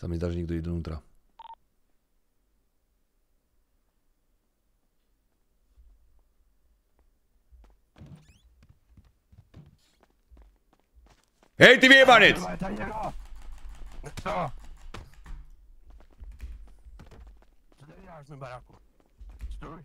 Sa mi zdá, že niekto ide dovnútra. Hej, ty vyjebanec! Co? Co tady děláš v mém baráku? Stoj.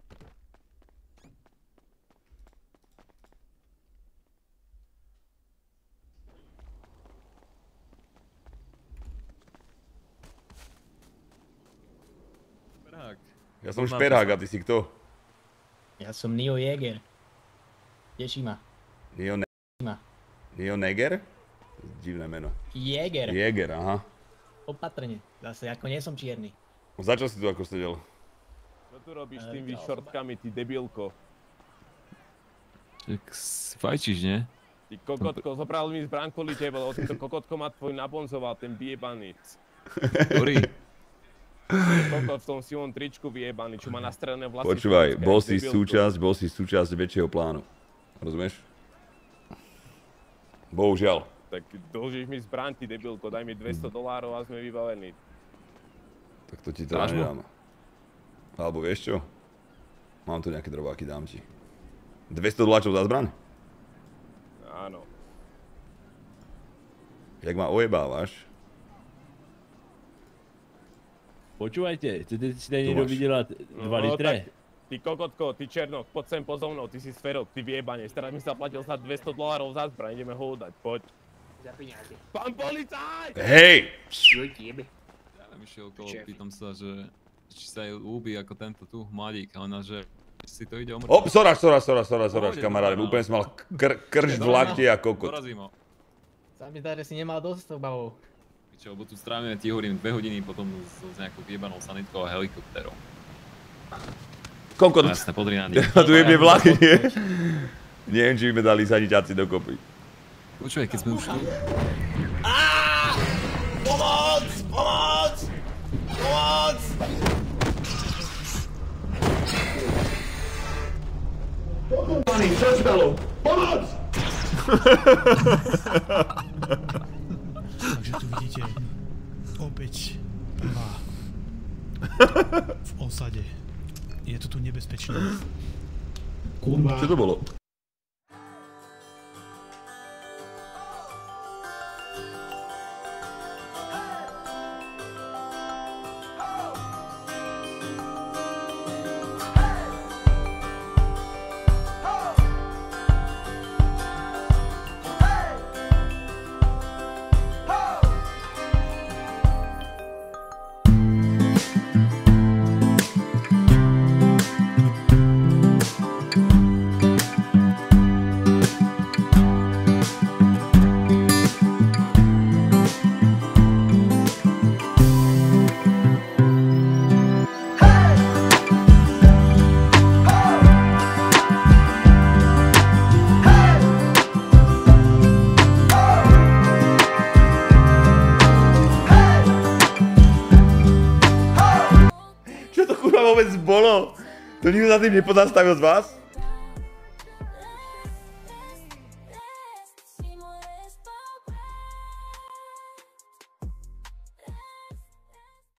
Ja som šperák a ty si kto? Ja som Neo Jäger. Teší ma. Neo Neger? Divné meno. Jäger. Jäger, aha. Opatrne. Zase, ako nie som čierny. Za čo si tu ako sedel? Čo tu robíš s tými šortkami, ty debilko? Tak fajčíš, nie? Ty kokotko, zobral mi zbraň kvôli tebe, lebo tento kokotko ma tvoj nabonzoval, ten vyjebaný. Ktorý? Kokot v tom sivom tričku vyjebaný, čo má nastrelené vlasy. Počúvaj, bol si súčasť väčšieho plánu. Rozumieš? Bohužiaľ. Tak dlžíš mi zbraň, ty debilko, daj mi $200 a sme vybavení. Tak to ti teda nedám. Alebo vieš čo? Mám tu nejaké drobáky, dám ti. $200 za zbraň? Áno. Jak ma ojebávaš? Počúvajte, chcete si tady niekto vydelať 2 litre? Ty kokotko, ty černok, poď sem po mnou, ty si sferok, ty vyjebanie. Teraz mi zaplatil snad $200 za zbraň, ideme ho udať, poď. Za peniaze. Pán policajt! Hej! Ja vyšiel okolo, pýtam sa, že či sa jej ľúbi ako tento tu mladík, a ona, že si to ide omrť. Op, sorač, kamaráde, úplne som mal krč v lakte a kokot. Dorazím ho. Sa mi zdá, že si nemal dosť bavov. Čo, lebo tu strávime, ti hovorím, 2 hodiny potom s nejakou vyjebanou sanitkou a helikoptérou. Kokot. Jasne, podri na nich. Tu jebne vlaky, nie? Neviem, či by sme dali sanitáci dokopy. Počúvaj, keď sme už tu... Pomoc! Pomoc! Pomoc! Pani, čo sa stalo? Pomoc! Takže tu vidíte opäť prvá v osade. Je to tu nebezpečné. Kurva. Čo to bolo? Vôbec bolo? To nikto za tým nepozastavil z vás?